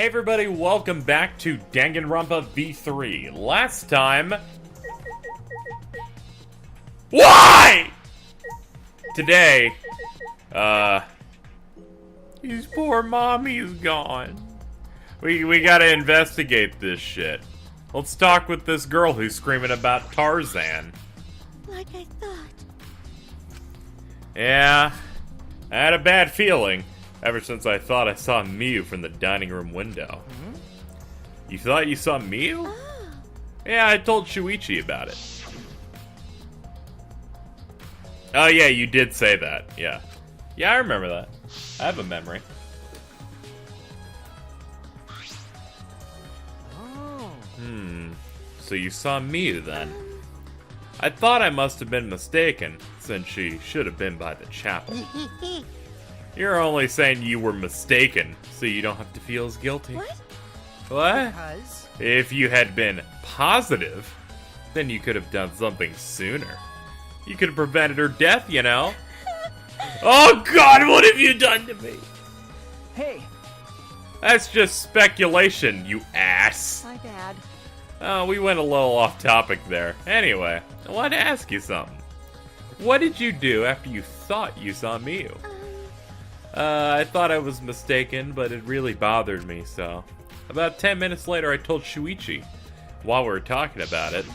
Hey everybody, welcome back to Danganronpa V3. Last time... Why?! Today, his poor mommy's gone. We gotta investigate this shit. Let's talk with this girl who's screaming about Tarzan. Like I thought. Yeah, I had a bad feeling ever since I thought I saw Miu from the dining room window. Hmm? You thought you saw Miu? Oh. Yeah, I told Shuichi about it. Oh yeah, you did say that, yeah. Yeah, I remember that. I have a memory. Oh. So you saw Miu then? I thought I must have been mistaken, since she should have been by the chapel. You're only saying you were mistaken, so you don't have to feel as guilty. What? What? Because? If you had been positive, then you could have done something sooner. You could have prevented her death, you know? Oh god, what have you done to me? Hey. That's just speculation, you ass. My bad. Oh, we went a little off topic there. Anyway, I wanted to ask you something. What did you do after you thought you saw Miu? I thought I was mistaken, but it really bothered me, so... About 10 minutes later, I told Shuichi, while we were talking about it.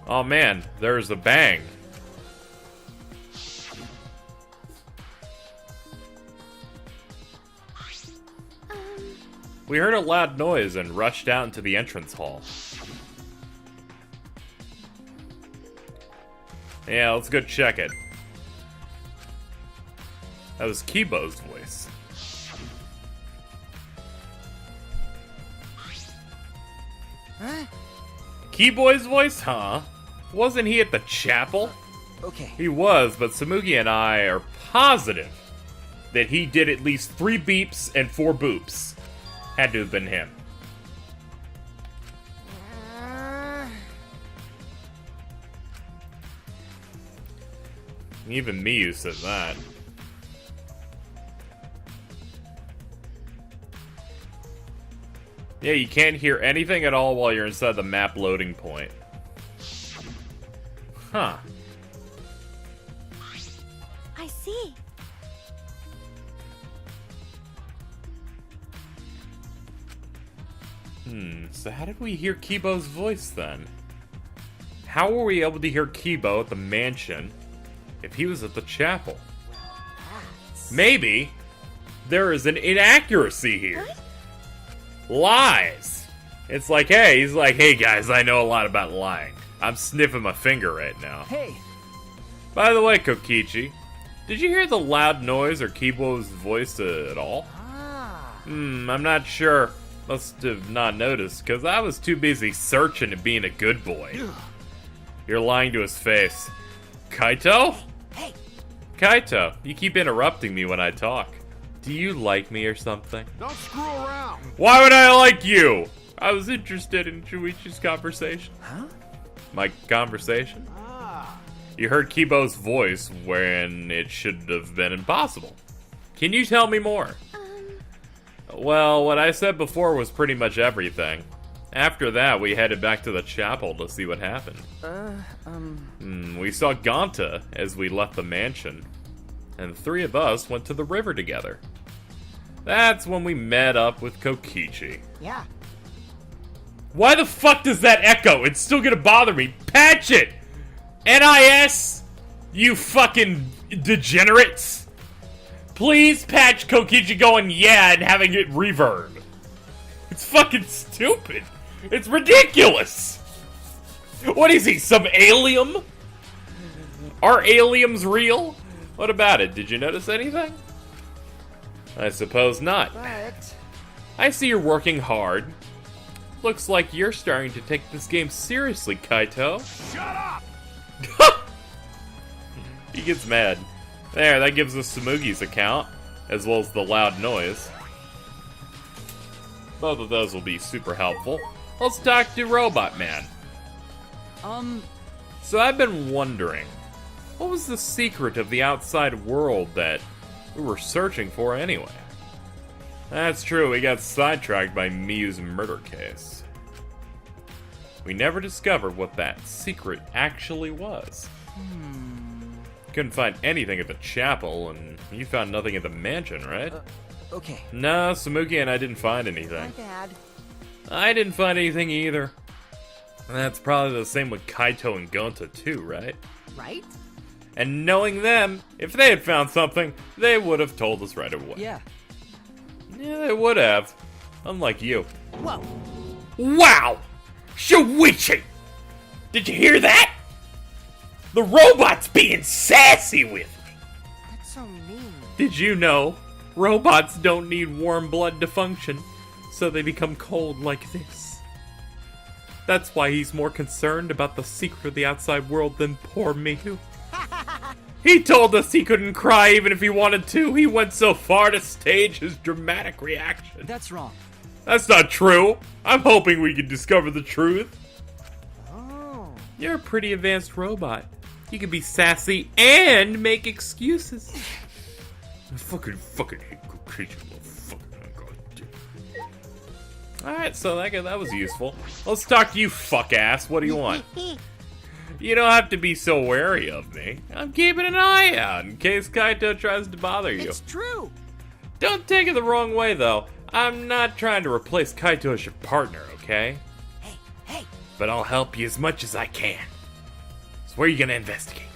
Oh man, there's a bang. We heard a loud noise and rushed out into the entrance hall. Yeah, let's go check it. That was Kibo's voice. Huh? Kibo's voice, huh? Wasn't he at the chapel? Okay. He was, but Samugi and I are positive that he did at least 3 beeps and 4 boops. Had to have been him. Even Miu said that. Yeah, you can't hear anything at all while you're inside the map loading point. Huh. I see. So how did we hear Kibo's voice then? How were we able to hear Kibo at the mansion if he was at the chapel? Maybe there is an inaccuracy here. What? Lies. It's like, hey, he's like, hey guys, I know a lot about lying. I'm sniffing my finger right now. Hey. By the way, Kokichi, did you hear the loud noise or Kibo's voice at all? Ah. I'm not sure. Must have not noticed, because I was too busy searching and being a good boy. You're lying to his face. Kaito? Hey. Kaito, you keep interrupting me when I talk. Do you like me or something? Don't screw around. Why would I like you? I was interested in Shuichi's conversation. Huh? My conversation? Ah. You heard Kibo's voice when it should have been impossible. Can you tell me more? Well, what I said before was pretty much everything. After that, we headed back to the chapel to see what happened. We saw Ganta as we left the mansion, and the 3 of us went to the river together. That's when we met up with Kokichi. Yeah. Why the fuck does that echo? It's still gonna bother me. Patch it! NIS? You fucking degenerates! Please patch Kokichi going yeah and having it reverb. It's fucking stupid. It's ridiculous. What is he, some alien? Are aliens real? What about it? Did you notice anything? I suppose not. But... I see you're working hard. Looks like you're starting to take this game seriously, Kaito. Shut up. He gets mad. There, that gives us Samugi's account, as well as the loud noise. Both of those will be super helpful. Let's talk to Robot Man. Um, So I've been wondering, What was the secret of the outside world that we were searching for anyway? That's true, we got sidetracked by Miyu's murder case. We never discovered what that secret actually was. Couldn't find anything at the chapel, and you found nothing at the mansion, right? Okay. No, Samuki and I didn't find anything. My bad. I didn't find anything either. That's probably the same with Kaito and Gonta too, right? Right? And knowing them, if they had found something, they would have told us right away. Yeah. Yeah, they would have. Unlike you. Whoa. Wow! Shuichi! Did you hear that? The robot's being sassy with me. That's so mean. Did you know robots don't need warm blood to function, so they become cold like this? That's why he's more concerned about the secret of the outside world than poor Miyu. He told us he couldn't cry even if he wanted to. He went so far to stage his dramatic reaction. That's wrong. That's not true. I'm hoping we can discover the truth. Oh. You're a pretty advanced robot. You can be sassy and make excuses. I fucking hate good creature, motherfucker. Alright, so that was useful. Let's talk to you, fuck ass. What do you want? You don't have to be so wary of me. I'm keeping an eye out in case Kaito tries to bother you. It's true. Don't take it the wrong way, though. I'm not trying to replace Kaito as your partner, okay? Hey. But I'll help you as much as I can. So where are you gonna investigate?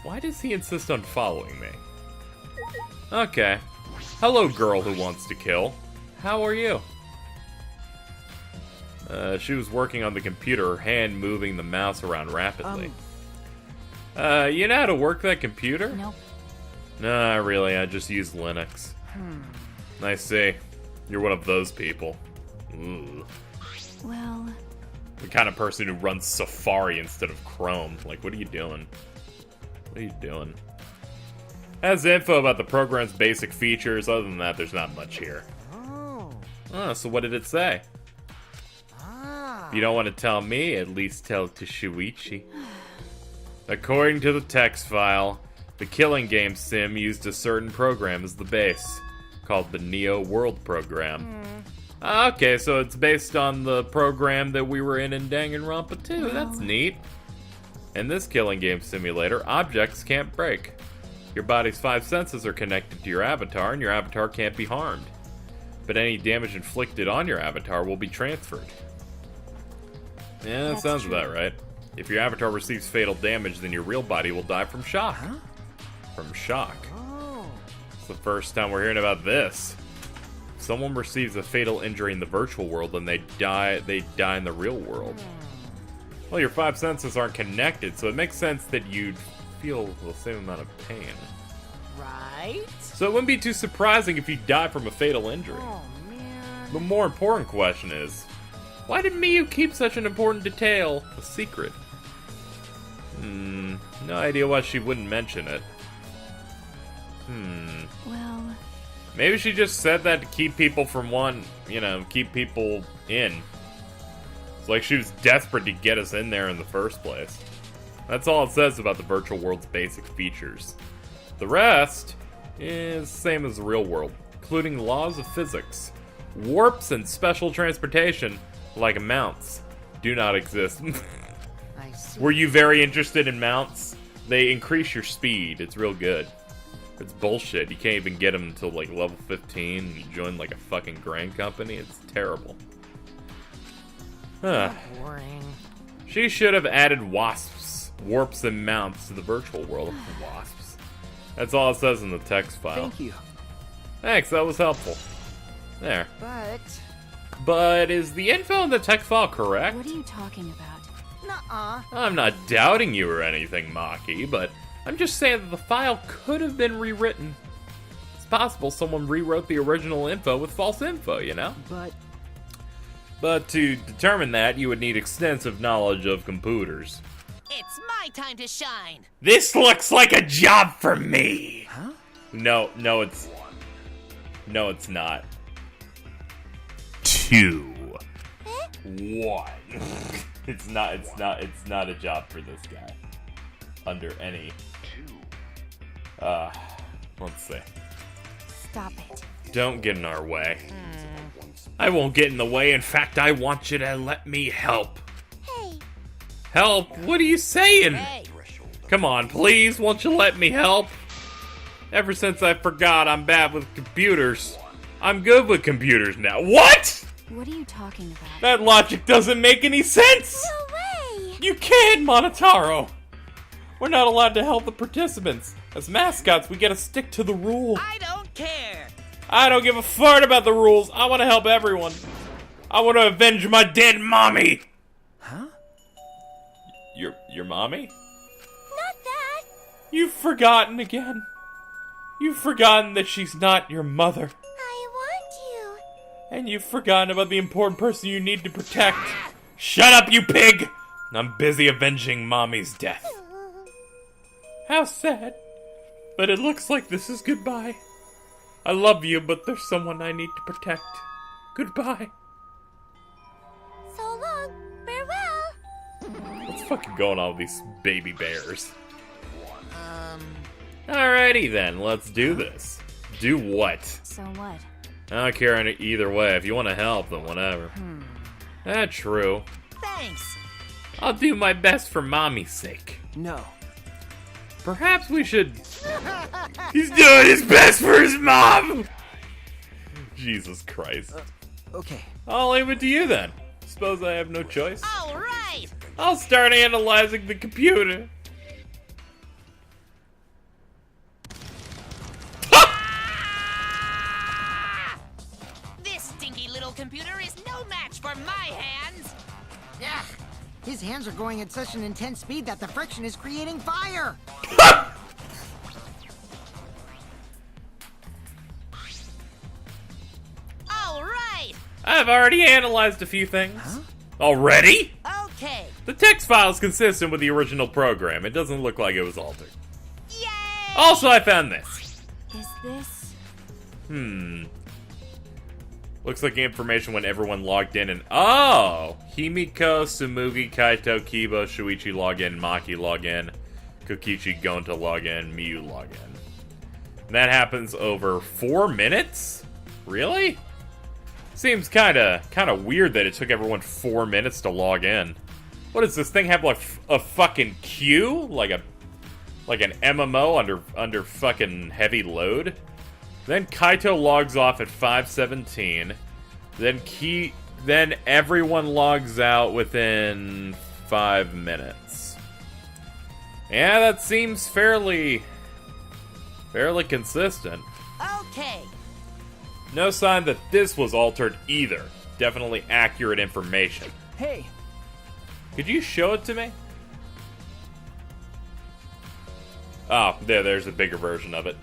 Why does he insist on following me? Okay. Hello, girl who wants to kill. How are you? She was working on the computer, her hand moving the mouse around rapidly. You know how to work that computer? Nope. Nah, really, I just use Linux. I see. You're one of those people. Ooh. Well... The kind of person who runs Safari instead of Chrome. Like, what are you doing? What are you doing? Has info about the program's basic features. Other than that, there's not much here. Oh, so what did it say? If you don't want to tell me, at least tell to Shuichi. According to the text file, the killing game sim used a certain program as the base, called the Neo World Program. Okay, so it's based on the program that we were in Danganronpa 2. That's neat. In this killing game simulator, objects can't break. Your body's 5 senses are connected to your avatar, and your avatar can't be harmed. But any damage inflicted on your avatar will be transferred. Yeah, that sounds about right. If your avatar receives fatal damage, then your real body will die from shock. From shock. It's the first time we're hearing about this. If someone receives a fatal injury in the virtual world, then they die in the real world. Well, your 5 senses aren't connected, so it makes sense that you'd feel the same amount of pain. Right? So it wouldn't be too surprising if you die from a fatal injury. Oh, man. The more important question is, why did Miyu keep such an important detail a secret? No idea why she wouldn't mention it. Well... Maybe she just said that to keep people from keep people in. It's like she was desperate to get us in there in the first place. That's all it says about the virtual world's basic features. The rest is the same as the real world, including laws of physics. Warps and special transportation, like mounts, do not exist. I see. Were you very interested in mounts? They increase your speed. It's real good. It's bullshit. You can't even get them until like level 15 and you join like a fucking grain company. It's terrible. Huh. Boring. She should have added wasps, warps, and mounts to the virtual world. Wasps. That's all it says in the text file. Thank you. Thanks, that was helpful. There. But is the info in the text file correct? What are you talking about? nuh-uh. I'm not doubting you or anything, Maki, but I'm just saying that the file could have been rewritten. It's possible someone rewrote the original info with false info, you know? But to determine that, you would need extensive knowledge of computers. It's my time to shine. This looks like a job for me! Huh? No, it's not. 2. 1. It's not a job for this guy. under any... let's see. Stop it. Don't get in our way. I won't get in the way. In fact, I want you to let me help. Hey. Help? What are you saying? Hey. Come on, please. Won't you let me help? Ever since I forgot I'm bad with computers, I'm good with computers now. What? What are you talking about? That logic doesn't make any sense. No way! You can't, Monotaro. We're not allowed to help the participants. As mascots, we gotta stick to the rules. I don't care. I don't give a fart about the rules. I want to help everyone. I want to avenge my dead mommy. Huh? Your mommy? Not that! You've forgotten again. You've forgotten that she's not your mother. I want you. And you've forgotten about the important person you need to protect. Shut up, you pig! I'm busy avenging mommy's death. How sad. But it looks like this is goodbye. I love you, but there's someone I need to protect. Goodbye. So long. Farewell. What's fucking going on with these baby bears? Alrighty then, let's do this. Do what? So what? I don't care either way. If you want to help, then whatever. That's true. Thanks. I'll do my best for mommy's sake. No. Perhaps we should... He's doing his best for his mom! Jesus Christ. Okay. I'll leave it to you then. Suppose I have no choice. All right. I'll start analyzing the computer. This stinky little computer is no match for my hands. Yeah. His hands are going at such an intense speed that the friction is creating fire. All right. I've already analyzed a few things. Already? Okay. The text file is consistent with the original program. It doesn't look like it was altered. Yay! Also, I found this. Is this... Looks like information when everyone logged in and... Oh! Himiko, Tsumugi, Kaito, Kiba, Shuichi log in, Maki log in, Kokichi, Gonta log in, Miyu log in. And that happens over 4 minutes? Really? Seems kinda weird that it took everyone 4 minutes to log in. What does this thing have, like a fucking queue? Like an MMO under fucking heavy load? Then Kaito logs off at 5:17. Then everyone logs out within 5 minutes. Yeah, that seems fairly consistent. Okay. No sign that this was altered either. Definitely accurate information. Hey. Could you show it to me? Oh, there's a bigger version of it.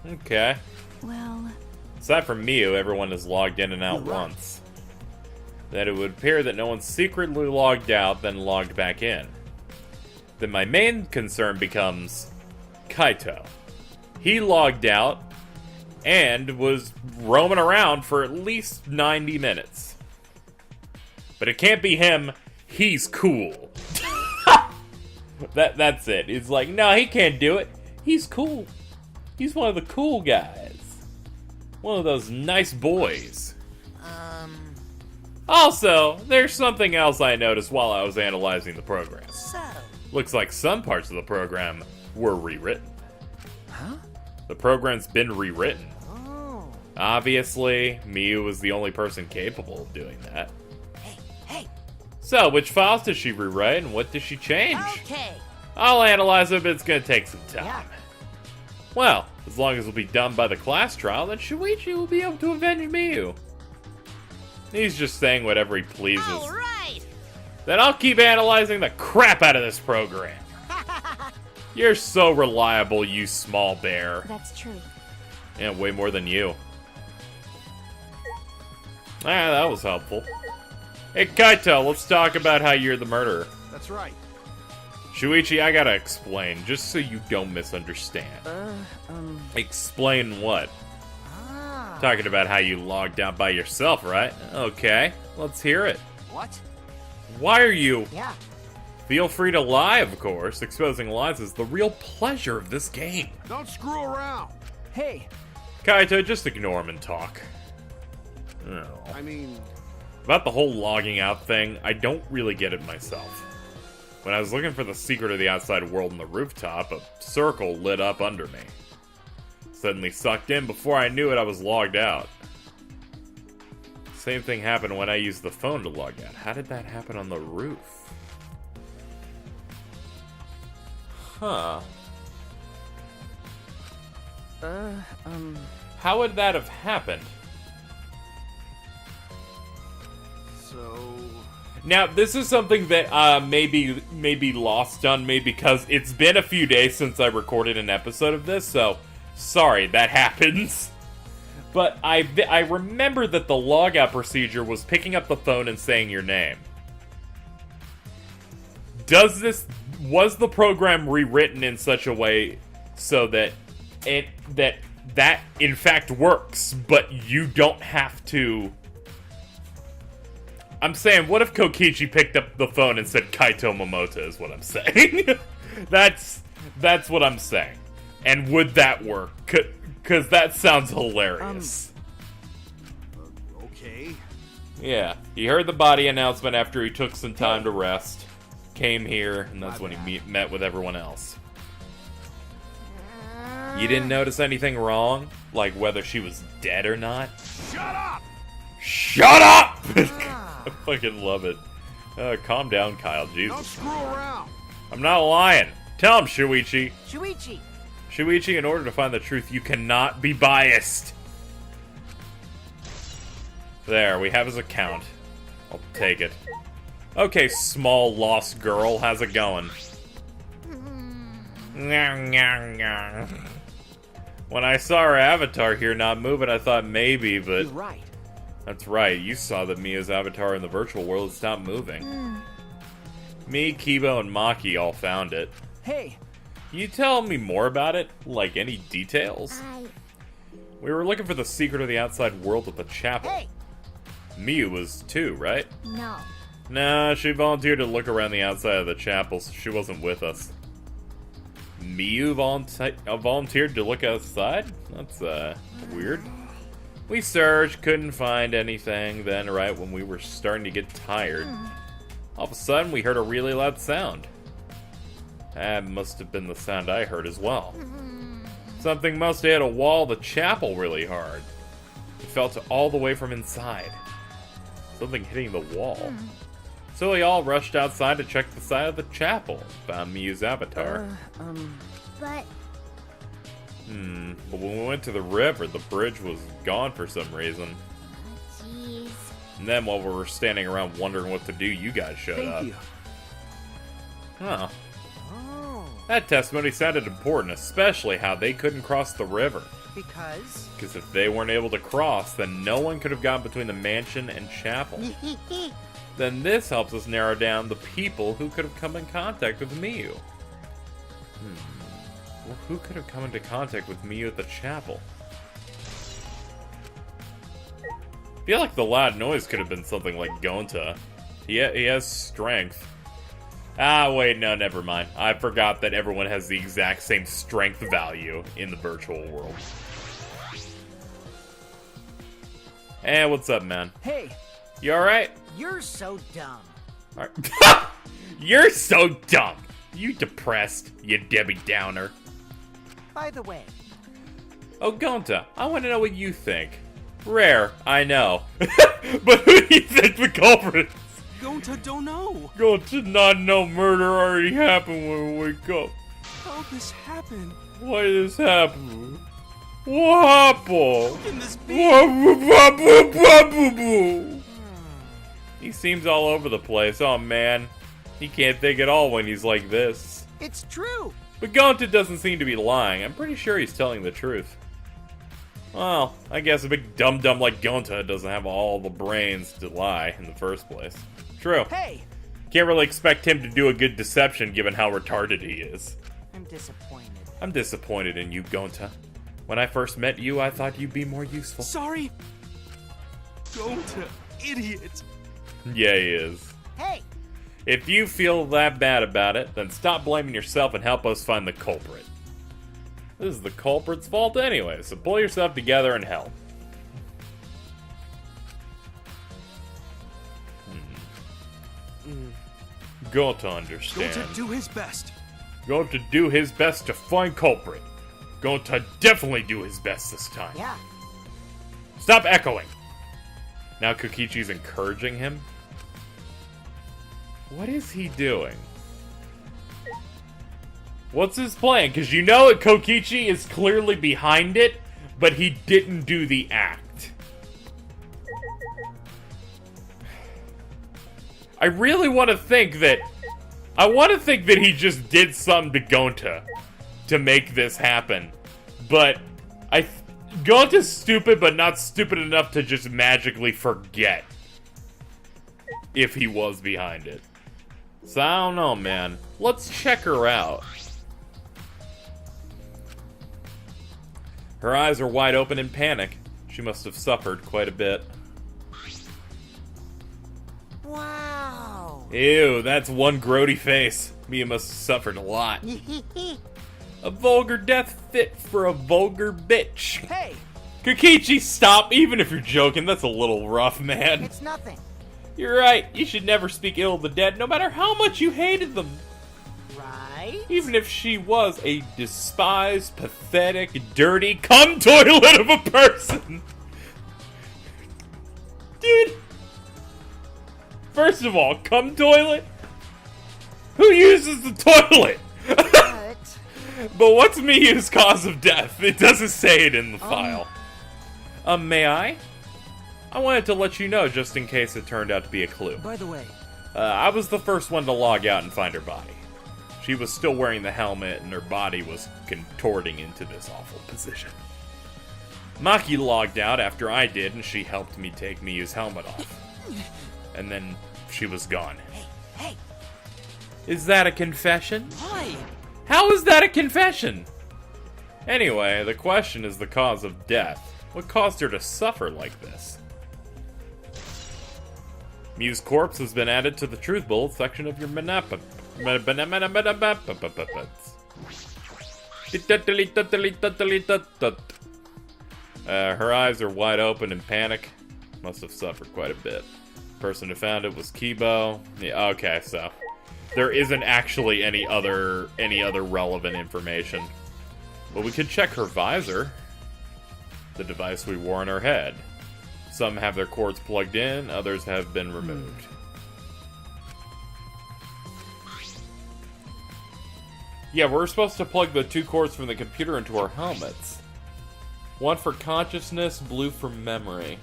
Okay. Well... Aside from Miyu, everyone is logged in and out once. Then it would appear that no one secretly logged out, then logged back in. Then my main concern becomes Kaito. He logged out and was roaming around for at least 90 minutes. But it can't be him. He's cool. That's it. It's like, no, he can't do it. He's cool. He's one of the cool guys. One of those nice boys. Also, there's something else I noticed while I was analyzing the program. So, Looks like some parts of the program were rewritten. Huh? The program's been rewritten. Oh. Obviously, Miyu was the only person capable of doing that. hey. So, which files did she rewrite and what did she change? Okay. I'll analyze it, but it's gonna take some time. Yeah. Well, as long as it'll be done by the class trial, then Shuichi will be able to avenge Miyu. He's just saying whatever he pleases. All right. Then I'll keep analyzing the crap out of this program. You're so reliable, you small bear. That's true. Yeah, way more than you. Ah, that was helpful. Hey, Kaito, let's talk about how you're the murderer. That's right. Shuichi, I gotta explain, just so you don't misunderstand. Explain what? Ah. Talking about how you logged out by yourself, right? Okay, let's hear it. What? Why are you... Yeah. Feel free to lie, of course. Exposing lies is the real pleasure of this game. Don't screw around. Hey, Kaito, just ignore him and talk. No. I mean, About the whole logging out thing, I don't really get it myself. When I was looking for the secret of the outside world on the rooftop, a circle lit up under me. Suddenly sucked in. Before I knew it, I was logged out. Same thing happened when I used the phone to log out. How did that happen on the roof? Huh. How would that have happened? so... Now, this is something that may be lost on me because it's been a few days since I recorded an episode of this, so sorry, that happens. But I remember that the logout procedure was picking up the phone and saying your name. Was the program rewritten in such a way so that that in fact works, but you don't have to... I'm saying, what if Kokichi picked up the phone and said Kaito Momota is what I'm saying? That's what I'm saying. And would that work? Because that sounds hilarious. Okay. Yeah, he heard the body announcement after he took some time to rest. Came here, and that's when he met with everyone else. You didn't notice anything wrong? Like whether she was dead or not? Shut up! Shut up! I fucking love it. Calm down, Kyle. Don't Jesus. screw around. I'm not lying. Tell him, Shuichi. Shuichi! Shuichi, in order to find the truth, you cannot be biased. There, we have his account. I'll take it. Okay, small lost girl, how's it going? When I saw her avatar here not moving, I thought maybe, but... you're right. That's right, you saw that Mia's avatar in the virtual world stopped moving. Me, Kibo, and Maki all found it. Hey, Can you tell me more about it? Like, any details? We were looking for the secret of the outside world at the chapel. Hey! Miu was too, right? No. Nah, she volunteered to look around the outside of the chapel, so she wasn't with us. Miu volunteered to look outside? That's, weird. We searched, couldn't find anything, then right when we were starting to get tired, all of a sudden we heard a really loud sound. That must have been the sound I heard as well. Something must have hit a wall of the chapel really hard. It felt all the way from inside. Something hitting the wall. So we all rushed outside to check the side of the chapel. Found Miu's avatar. But But when we went to the river, the bridge was gone for some reason. jeez. And then while we were standing around wondering what to do, you guys showed up. thank you. Huh. Oh, That testimony sounded important, especially how they couldn't cross the river. because... Because if they weren't able to cross, then no one could have gotten between the mansion and chapel. Then this helps us narrow down the people who could have come in contact with Miu. Well, who could have come into contact with Miu at the chapel? I feel like the loud noise could have been something like Gonta. He has strength. Ah, wait, no, never mind. I forgot that everyone has the exact same strength value in the virtual world. Hey, what's up, man? Hey, You alright? You're so dumb. You're so dumb! You depressed, you Debbie Downer. By the way, Oh, Gonta, I want to know what you think. Rare, I know. But who do you think the culprit is? Gonta don't know. Gonta not know murder already happened when we wake up. How this happened? Why did this happen? What happened? Can this be? He seems all over the place. Oh man, he can't think at all when he's like this. it's true. But Gonta doesn't seem to be lying. I'm pretty sure he's telling the truth. Well, I guess a big dum-dum like Gonta doesn't have all the brains to lie in the first place. True. Hey, Can't really expect him to do a good deception given how retarded he is. I'm disappointed. I'm disappointed in you, Gonta. When I first met you, I thought you'd be more useful. sorry. Gonta, idiot. Yeah, he is. Hey, If you feel that bad about it, then stop blaming yourself and help us find the culprit. This is the culprit's fault anyway, so pull yourself together and help. Going to understand. Going to do his best. Going to do his best to find culprit. Going to definitely do his best this time. Yeah. Stop echoing. Now Kokichi's encouraging him. What is he doing? What's his plan? Because you know that Kokichi is clearly behind it, but he didn't do the act. I really want to think that... I want to think that he just did something to Gonta to make this happen. But Gonta's stupid, but not stupid enough to just magically forget if he was behind it. So I don't know, man. Let's check her out. Her eyes are wide open in panic. She must have suffered quite a bit. Wow. Ew, that's one grody face. Mia must have suffered a lot. A vulgar death fit for a vulgar bitch. Hey! Kokichi, stop! Even if you're joking, that's a little rough, man. It's nothing. You're right. You should never speak ill of the dead, no matter how much you hated them. Right? Even if she was a despised, pathetic, dirty cum toilet of a person. Dude. First of all, cum toilet? Who uses the toilet? But what's Miyu's cause of death? It doesn't say it in the file. May I? I wanted to let you know just in case it turned out to be a clue. By the way, I was the first one to log out and find her body. She was still wearing the helmet and her body was contorting into this awful position. Maki logged out after I did and she helped me take Miyu's helmet off. And then she was gone. Hey. Is that a confession? why? How is that a confession? Anyway, the question is the cause of death. What caused her to suffer like this? Mew's corpse has been added to the truth bullet section of your manapa. Her eyes are wide open in panic. Must have suffered quite a bit. Person who found it was Kibo. Yeah, okay, so there isn't actually any other relevant information. But we could check her visor. The device we wore on her head. Some have their cords plugged in, others have been removed. Yeah, we're supposed to plug the two cords from the computer into our helmets. One for consciousness, blue for memory.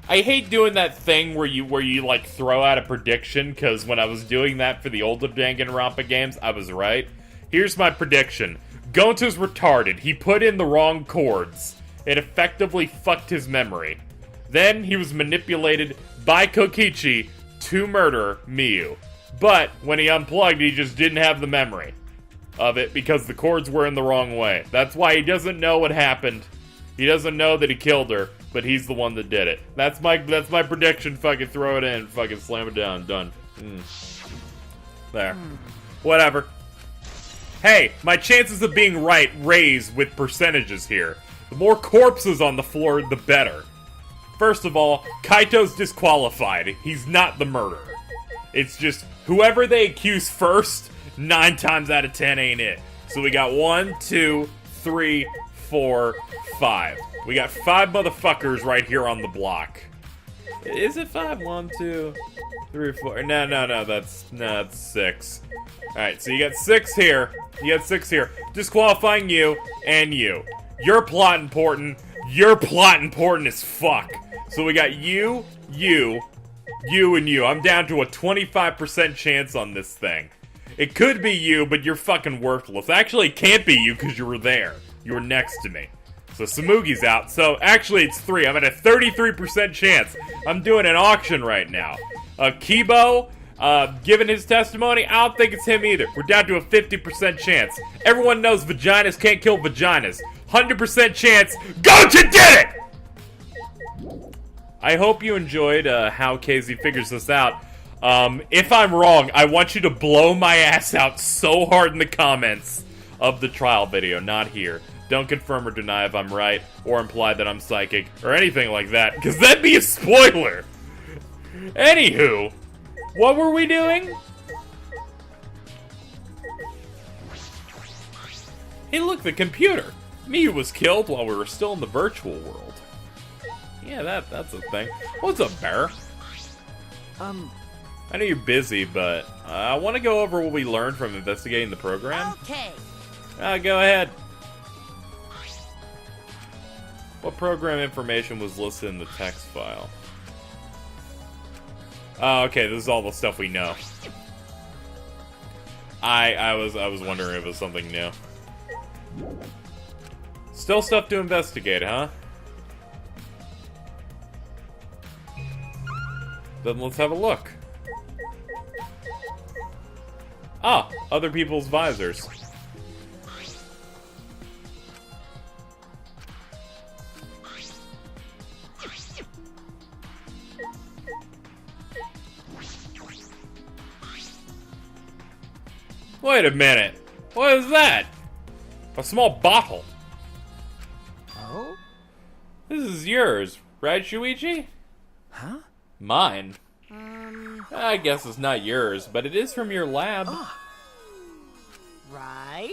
I hate doing that thing where you like throw out a prediction, because when I was doing that for the older Danganronpa games, I was right. Here's my prediction. Gonta's retarded. He put in the wrong chords. It effectively fucked his memory. Then he was manipulated by Kokichi to murder Miyu. But when he unplugged, he just didn't have the memory of it because the chords were in the wrong way. That's why he doesn't know what happened. He doesn't know that he killed her, but he's the one that did it. That's my prediction. Fucking throw it in. Fucking slam it down. Done. There. Whatever. Hey, my chances of being right raise with percentages here. The more corpses on the floor, the better. First of all, Kaito's disqualified. He's not the murderer. It's just whoever they accuse first, 9 times out of 10 ain't it. So we got 1, 2, 3, 4, 5. We got 5 motherfuckers right here on the block. Is it 5? 1, 2, 3, 4. No, that's 6. Alright, so you got 6 here. You got 6 here. Disqualifying you and you. Your plot important. Your plot important as fuck. So we got you, and you. I'm down to a 25% chance on this thing. It could be you, but you're fucking worthless. Actually, it can't be you because you were there. You were next to me. So Samugi's out. So actually, it's 3. I'm at a 33% chance. I'm doing an auction right now. Kibo, given his testimony, I don't think it's him either. We're down to a 50% chance. Everyone knows vaginas can't kill vaginas. 100% chance. Gonta did it! I hope you enjoyed how KZ figures this out. If I'm wrong, I want you to blow my ass out so hard in the comments of the trial video, not here. Don't confirm or deny if I'm right, or imply that I'm psychic, or anything like that, because that'd be a spoiler! Anywho, what were we doing? Hey look, the computer! Miyu was killed while we were still in the virtual world. Yeah, that's a thing. What's up, Bear? I know you're busy, but I want to go over what we learned from investigating the program. Okay. Go ahead. What program information was listed in the text file? Oh, okay, this is all the stuff we know. I was wondering if it was something new. Still stuff to investigate, huh? Then let's have a look. Ah, other people's visors. Wait a minute. What is that? A small bottle. Oh? This is yours, right, Shuichi? Huh? Mine. I guess it's not yours, but it is from your lab. Right?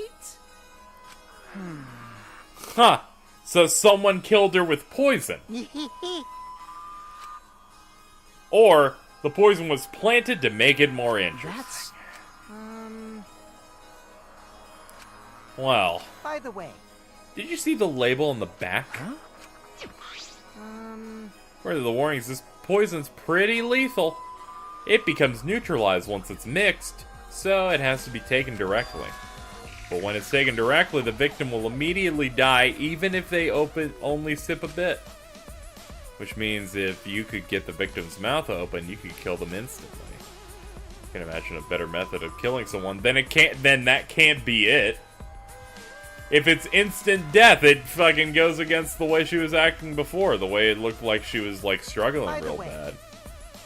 Huh. So someone killed her with poison. Or the poison was planted to make it more interesting. That's... Well, By the way, did you see the label on the back? Huh? Where the warnings, this poison's pretty lethal. It becomes neutralized once it's mixed, so it has to be taken directly. But when it's taken directly, the victim will immediately die, even if they only sip a bit. Which means if you could get the victim's mouth open, you could kill them instantly. I can imagine a better method of killing someone. Then that can't be it. If it's instant death, it fucking goes against the way she was acting before. The way it looked like she was, like, struggling real bad.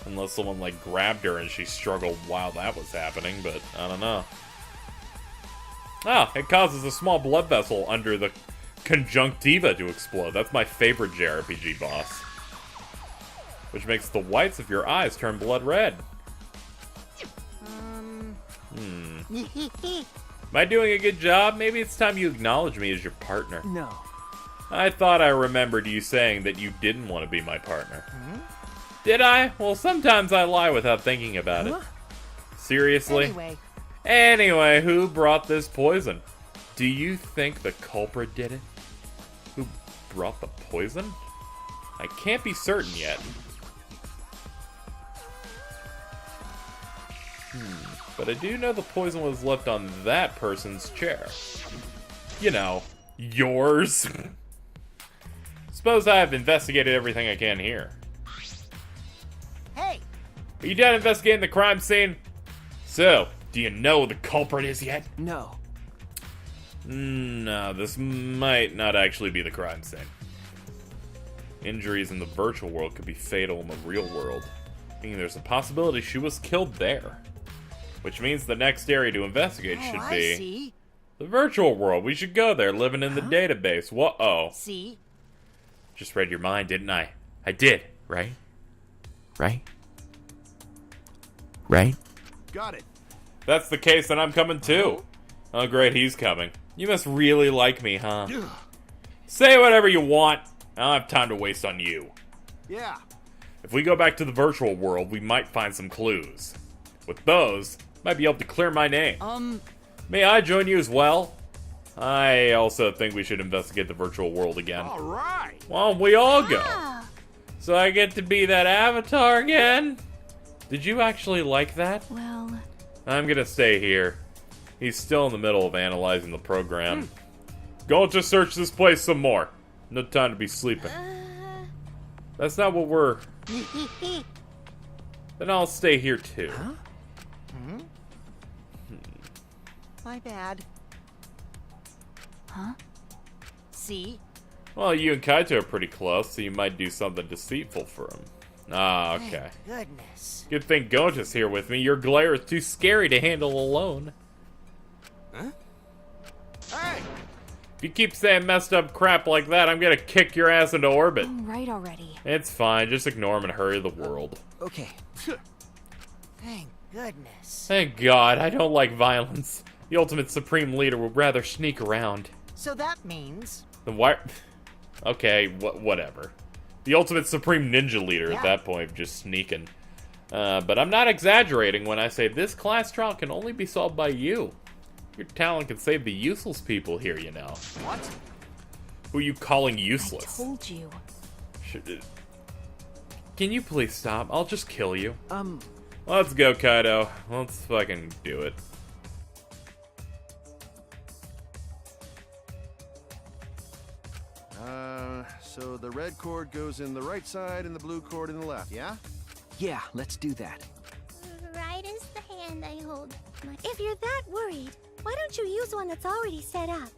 Unless someone, like, grabbed her and she struggled while that was happening, but I don't know. Ah, it causes a small blood vessel under the conjunctiva to explode. That's my favorite JRPG boss. Which makes the whites of your eyes turn blood red. Am I doing a good job? Maybe it's time you acknowledge me as your partner. No. I thought I remembered you saying that you didn't want to be my partner. Did I? Well, sometimes I lie without thinking about it. Seriously? Anyway, who brought this poison? Do you think the culprit did it? Who brought the poison? I can't be certain yet. But I do know the poison was left on that person's chair. You know, yours. Suppose I have investigated everything I can here. Hey! Are you done investigating the crime scene? So, do you know who the culprit is yet? No. No, this might not actually be the crime scene. Injuries in the virtual world could be fatal in the real world. Meaning there's a possibility she was killed there. Which means the next area to investigate should be... I see. the virtual world. We should go there, living in the database. Whoa. See? Just read your mind, didn't I? I did, right? Right? Right? Got it. That's the case, then I'm coming too. Oh, great, he's coming. You must really like me, huh? Ugh. Say whatever you want. I don't have time to waste on you. Yeah. If we go back to the virtual world, we might find some clues. With those, might be able to clear my name. May I join you as well? I also think we should investigate the virtual world again. All right. Why don't we all go? Ah, So I get to be that avatar again? Did you actually like that? well, I'm gonna stay here. He's still in the middle of analyzing the program. Go to search this place some more. No time to be sleeping. That's not what we're... Then I'll stay here too. My bad. huh? See? Well, you and Kaito are pretty close, so you might do something deceitful for him. Ah, okay. Thank goodness. Good thing Gota's here with me. Your glare is too scary to handle alone. Huh? Hey! If you keep saying messed up crap like that, I'm gonna kick your ass into orbit. I'm right already. It's fine, just ignore him and hurry the world. Okay. Thank goodness. Thank God, I don't like violence. The ultimate supreme leader would rather sneak around. So that means... Then why... Okay, whatever. The ultimate supreme ninja leader at that point, just sneaking. But I'm not exaggerating when I say this class trial can only be solved by you. Your talent can save the useless people here, you know. What? Who are you calling I useless? told you. Can you please stop? I'll just kill you. Let's go, Kaido. Let's fucking do it. So the red cord goes in the right side and the blue cord in the left, yeah? Yeah, let's do that. Right is the hand I hold. If you're that worried, why don't you use one that's already set up?